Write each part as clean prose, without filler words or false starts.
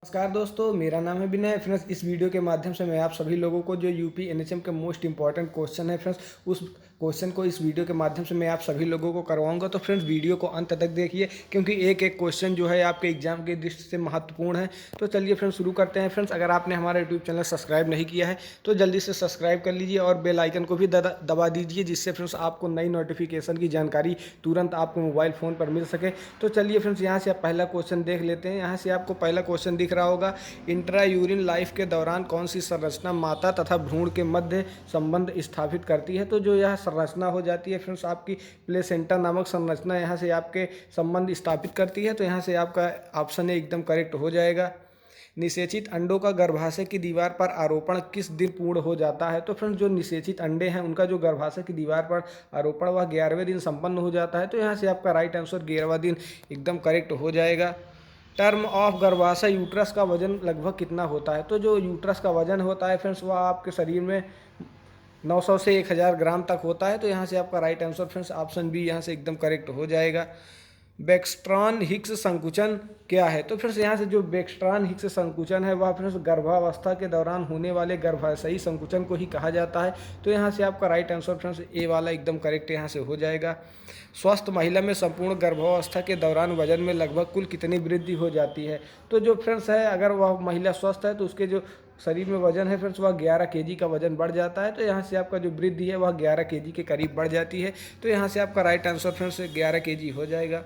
नमस्कार दोस्तों, मेरा नाम है विनय। फ्रेंड्स, इस वीडियो के माध्यम से मैं आप सभी लोगों को जो यूपी एनएचएम के मोस्ट इंपॉर्टेंट क्वेश्चन है फ्रेंड्स, उस क्वेश्चन को इस वीडियो के माध्यम से मैं आप सभी लोगों को करवाऊंगा। तो फ्रेंड्स, वीडियो को अंत तक देखिए क्योंकि एक एक क्वेश्चन जो है आपके एग्जाम की दृष्टि से महत्वपूर्ण है। तो चलिए फ्रेंड्स शुरू करते हैं। फ्रेंड्स, अगर आपने हमारा यूट्यूब चैनल सब्सक्राइब नहीं किया है तो जल्दी से सब्सक्राइब कर लीजिए और बेल आइकन को भी दबा दीजिए, जिससे फ्रेंड्स आपको नई नोटिफिकेशन की जानकारी तुरंत आपको मोबाइल फ़ोन पर मिल सके। तो चलिए फ्रेंड्स, यहाँ से आप पहला क्वेश्चन देख लेते हैं। यहाँ से आपको पहला क्वेश्चन दिख रहा होगा, इंट्रा यूरिन लाइफ के दौरान कौन सी संरचना माता तथा भ्रूण के मध्य संबंध स्थापित करती है। तो जो यह संरचना हो जाती है फ्रेंड्स, आपकी प्लेसेंटा नामक संरचना यहाँ से आपके संबंध स्थापित करती है। तो यहाँ से आपका ऑप्शन ए एकदम करेक्ट हो जाएगा। निषेचित अंडों का गर्भाशय की दीवार पर आरोपण किस दिन पूर्ण हो जाता है। तो फ्रेंड्स, जो निषेचित अंडे हैं उनका जो गर्भाशय की दीवार पर आरोपण वह 11वें दिन संपन्न हो जाता है। तो यहाँ से आपका राइट आंसर 11वां दिन एकदम करेक्ट हो जाएगा। टर्म ऑफ गर्भाशय यूट्रस का वजन लगभग कितना होता है। तो जो यूट्रस का वजन होता है फ्रेंड्स, वह आपके शरीर में 900 से 1000 ग्राम तक होता है। तो यहाँ से आपका right answer friends option B यहाँ से एकदम करेक्ट हो जाएगा। बेक्स्ट्रॉन हिक्स संकुचन क्या है। तो फ्रेंड्स, यहाँ से जो बेक्स्ट्रॉन हिक्स संकुचन है वह फ्रेंड्स गर्भावस्था के दौरान होने वाले गर्भाशयी संकुचन को ही कहा जाता है। तो यहाँ से आपका राइट आंसर फ्रेंड्स ए वाला एकदम करेक्ट यहाँ से हो जाएगा। स्वस्थ महिला में संपूर्ण गर्भावस्था के दौरान वजन में लगभग कुल कितनी वृद्धि हो जाती है। तो जो फ्रेंड्स है, अगर वह महिला स्वस्थ है तो उसके जो शरीर में वजन है फ्रेंड्स वह 11 केजी का वजन बढ़ जाता है। तो यहाँ से आपका जो वृद्धि है वह 11 केजी के करीब बढ़ जाती है। तो यहाँ से आपका राइट आंसर फ्रेंड्स 11 केजी हो जाएगा।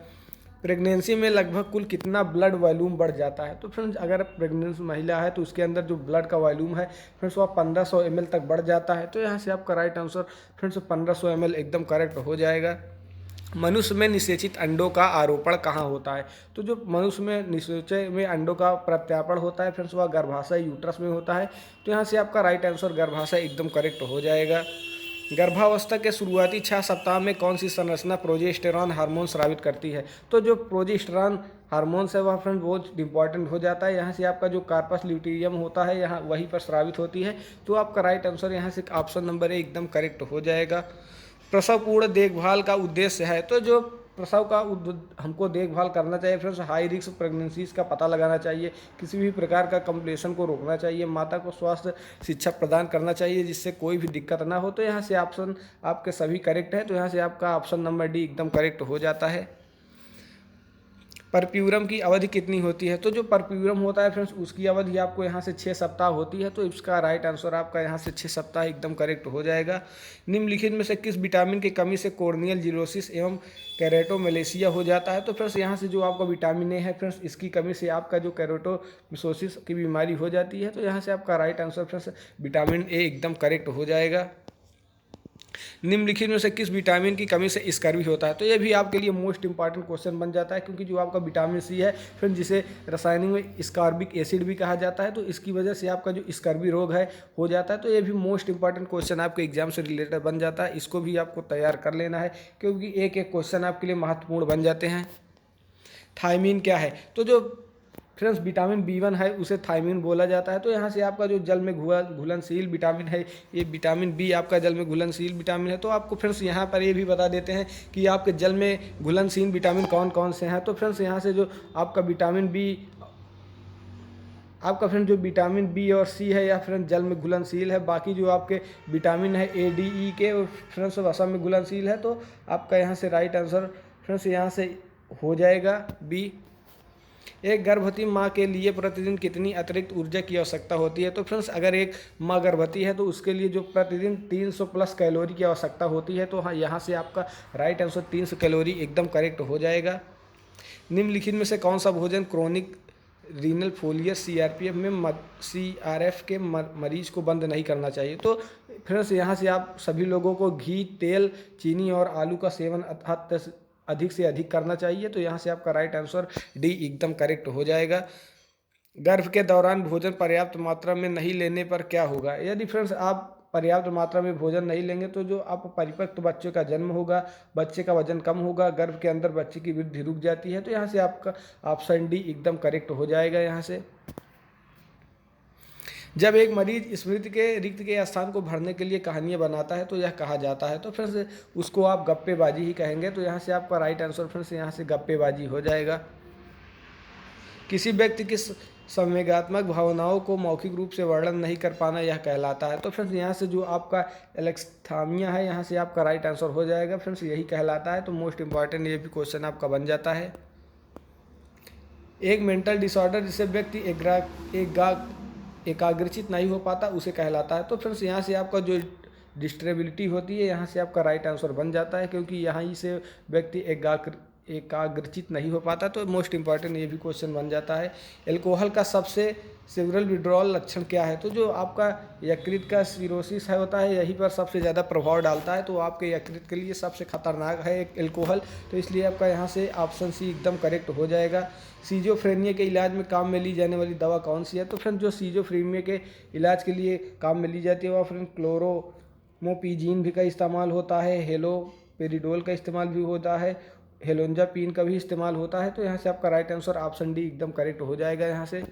प्रेगनेंसी में लगभग कुल कितना ब्लड वॉल्यूम बढ़ जाता है। तो फ्रेंड्स, अगर प्रेगनेंट महिला है तो उसके अंदर जो ब्लड का वॉल्यूम है फ्रेंड्स वह 1500 ml तक बढ़ जाता है। तो यहाँ से आपका राइट आंसर फ्रेंड्स 1500 ml एकदम करेक्ट हो जाएगा। मनुष्य में निषेचित अंडों का आरोपण कहाँ होता है। तो जो मनुष्य में निषेचय में अंडों का प्रत्यापण होता है फ्रेंड्स वह गर्भाशय यूट्रस में होता है। तो यहाँ से आपका राइट आंसर गर्भाशय एकदम करेक्ट हो जाएगा। गर्भावस्था के शुरुआती 6 सप्ताह में कौन सी संरचना प्रोजेस्टेरॉन हार्मोन स्रावित करती है। तो जो प्रोजेस्टेरॉन हार्मोन्स है वह फ्रेंड बहुत इंपॉर्टेंट हो जाता है। यहाँ से आपका जो कार्पस ल्यूटियम होता है यहाँ वहीं पर स्रावित होती है। तो आपका राइट आंसर यहाँ से ऑप्शन नंबर ए एकदम करेक्ट हो जाएगा। प्रसव पूर्ण देखभाल का उद्देश्य है। तो जो प्रसव का हमको देखभाल करना चाहिए फ्रेंड्स, हाई रिस्क प्रेगनेंसीज का पता लगाना चाहिए, किसी भी प्रकार का कॉम्प्लिकेशन को रोकना चाहिए, माता को स्वास्थ्य शिक्षा प्रदान करना चाहिए जिससे कोई भी दिक्कत ना हो। तो यहाँ से ऑप्शन आपके सभी करेक्ट है। तो यहाँ से आपका ऑप्शन नंबर डी एकदम करेक्ट हो जाता है। परप्यूरम की अवधि कितनी होती है। तो जो परप्यूरम होता है फ्रेंड्स उसकी अवधि आपको यहाँ से 6 सप्ताह होती है। तो इसका राइट आंसर आपका यहाँ से 6 सप्ताह एकदम करेक्ट हो जाएगा। निम्नलिखित में से किस विटामिन की कमी से कॉर्नियल जीरोसिस एवं कैरेटोमेलेसिया हो जाता है। तो फ्रेंड्स, यहाँ से जो आपका विटामिन ए है फ्रेंड्स इसकी कमी से आपका जो कैरेटोमिसोसिस की बीमारी हो जाती है। तो यहाँ से आपका right answer friends vitamin A एकदम करेक्ट हो जाएगा। निम्नलिखित में से किस विटामिन की कमी से स्कर्वी होता है। तो ये भी आपके लिए मोस्ट इंपॉर्टेंट क्वेश्चन बन जाता है क्योंकि जो आपका विटामिन सी है फिर जिसे रासायनिक में स्कॉर्बिक एसिड भी कहा जाता है, तो इसकी वजह से आपका जो स्कर्वी रोग है हो जाता है। तो ये भी मोस्ट इंपॉर्टेंट क्वेश्चन आपके एग्जाम से रिलेटेड बन जाता है। इसको भी आपको तैयार कर लेना है क्योंकि एक एक क्वेश्चन आपके लिए महत्वपूर्ण बन जाते हैं। थायमीन क्या है। तो जो फ्रेंड्स विटामिन B1 है उसे थायमीन बोला जाता है। तो यहाँ से आपका जो जल में घुलनशील विटामिन है, ये विटामिन बी आपका जल में घुलनशील विटामिन है। तो आपको फ्रेंड्स यहाँ पर ये भी बता देते हैं कि आपके जल में घुलनशील विटामिन कौन कौन से हैं। तो फ्रेंड्स, यहाँ से जो आपका विटामिन बी आपका फ्रेंड जो विटामिन बी और सी है या फ्रेंड जल में घुलनशील है। बाकी जो आपके विटामिन है A, D, E के फ्रेंड्स वसा में घुलनशील है। तो आपका यहाँ से राइट आंसर फ्रेंड्स यहाँ से हो जाएगा बी। एक गर्भवती माँ के लिए प्रतिदिन कितनी अतिरिक्त ऊर्जा की आवश्यकता होती है। तो फ्रेंड्स, अगर एक माँ गर्भवती है तो उसके लिए जो प्रतिदिन 300 प्लस कैलोरी की आवश्यकता होती है। तो हाँ, यहाँ से आपका राइट आंसर 300 कैलोरी एकदम करेक्ट हो जाएगा। निम्नलिखित में से कौन सा भोजन क्रोनिक रीनल फोलियर CRF के मरीज को बंद नहीं करना चाहिए। तो फ्रेंड्स, यहाँ से आप सभी लोगों को घी, तेल, चीनी और आलू का सेवन अधिक से अधिक करना चाहिए। तो यहाँ से आपका राइट आंसर डी एकदम करेक्ट हो जाएगा। गर्भ के दौरान भोजन पर्याप्त मात्रा में नहीं लेने पर क्या होगा। यदि फ्रेंड्स आप पर्याप्त मात्रा में भोजन नहीं लेंगे तो जो आप परिपक्व बच्चे का जन्म होगा, बच्चे का वजन कम होगा, गर्भ के अंदर बच्चे की वृद्धि रुक जाती है। तो यहाँ से आपका ऑप्शन डी एकदम करेक्ट हो जाएगा। यहाँ से जब एक मरीज स्मृति के रिक्त के स्थान को भरने के लिए कहानियाँ बनाता है तो यह कहा जाता है। तो फ्रेंड्स, उसको आप गप्पेबाजी ही कहेंगे। तो यहाँ से आपका राइट आंसर फ्रेंड्स यहाँ से गप्पेबाजी हो जाएगा। किसी व्यक्ति की संवेगात्मक भावनाओं को मौखिक रूप से वर्णन नहीं कर पाना यह कहलाता है। तो फ्रेंड्स यहाँ से जो आपका एलेक्स्थामिया है, यहाँ से आपका राइट आंसर हो जाएगा फ्रेंड्स, यही कहलाता है। तो मोस्ट इंपॉर्टेंट ये भी क्वेश्चन आपका बन जाता है। एक मेंटल डिसऑर्डर जिसे व्यक्ति एकाग्रचित नहीं हो पाता उसे कहलाता है। तो फ्रेंड्स यहाँ से आपका जो डिस्ट्रेबिलिटी होती है, यहाँ से आपका राइट आंसर बन जाता है, क्योंकि यहाँ से व्यक्ति एकाग्रचित नहीं हो पाता। तो मोस्ट इंपॉर्टेंट ये भी क्वेश्चन बन जाता है। एल्कोहल का सबसे सेवरल विड्रॉल लक्षण क्या है? तो जो आपका यकृत का सिरोसिस है होता है, यहीं पर सबसे ज़्यादा प्रभाव डालता है। तो आपके यकृत के लिए सबसे खतरनाक है एल्कोहल, तो इसलिए आपका यहाँ से ऑप्शन सी एकदम करेक्ट हो जाएगा। सीजोफ्रेनिया के इलाज में काम में ली जाने वाली दवा कौन सी है? तो फ्रेंड जो सीजोफ्रेनिया के इलाज के लिए काम में ली जाती है वह फ्रेंड क्लोरोमोपीजीन भी का इस्तेमाल होता है, हेलोपेरिडोल का इस्तेमाल भी होता है, हेलोंजापीन का भी इस्तेमाल होता है। तो यहाँ से आपका राइट आंसर ऑप्शन डी एकदम करेक्ट हो जाएगा। यहाँ से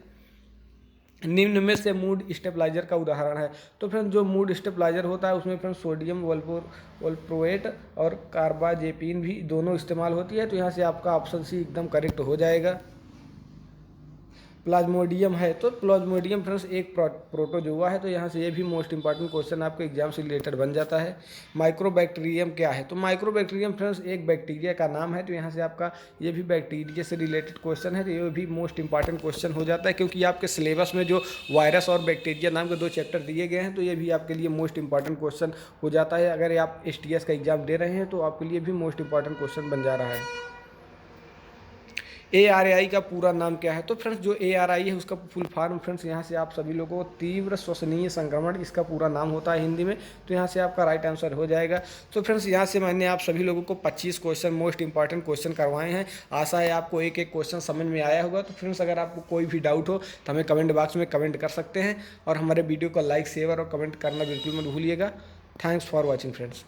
निम्न में से मूड स्टेबलाइजर का उदाहरण है? तो फ्रेंड जो मूड स्टेबलाइजर होता है उसमें फ्रेंड सोडियम वोल्प्रोएट और कार्बाजेपिन भी दोनों इस्तेमाल होती है। तो यहाँ से आपका ऑप्शन सी एकदम करेक्ट हो जाएगा। प्लाज्मोडियम है? तो प्लाज्मोडियम फ्रेंड्स एक प्रोटोजोआ है। तो यहाँ से ये भी मोस्ट इंपॉर्टेंट क्वेश्चन आपके एग्जाम से रिलेटेड बन जाता है। माइक्रोबैक्टीरियम क्या है? तो माइक्रोबैक्टीरियम फ्रेंड्स एक बैक्टीरिया का नाम है। तो यहाँ से आपका ये भी बैक्टीरिया से रिलेटेड क्वेश्चन है, तो ये भी मोस्ट इंपॉर्टेंट क्वेश्चन हो जाता है, क्योंकि आपके सिलेबस में जो वायरस और बैक्टीरिया नाम के 2 चैप्टर दिए गए हैं, तो ये भी आपके लिए मोस्ट इंपॉर्टेंट क्वेश्चन हो जाता है। अगर आप STS का एग्जाम दे रहे हैं तो आपके लिए भी मोस्ट इंपॉर्टेंट क्वेश्चन बन जा रहा है। ARI का पूरा नाम क्या है? तो फ्रेंड्स जो ARI है उसका फुल फॉर्म फ्रेंड्स यहाँ से आप सभी लोगों को तीव्र श्वसनीय संक्रमण इसका पूरा नाम होता है हिंदी में। तो यहाँ से आपका राइट आंसर हो जाएगा। तो फ्रेंड्स यहाँ से मैंने आप सभी लोगों को 25 क्वेश्चन मोस्ट इंपॉर्टेंट क्वेश्चन करवाए हैं। आशा है आपको एक एक क्वेश्चन समझ में आया होगा। तो फ्रेंड्स अगर आपको कोई भी डाउट हो तो हमें कमेंट बॉक्स में कमेंट कर सकते हैं, और हमारे वीडियो को लाइक शेयर और कमेंट करना बिल्कुल मत भूलिएगा। Thanks for watching friends.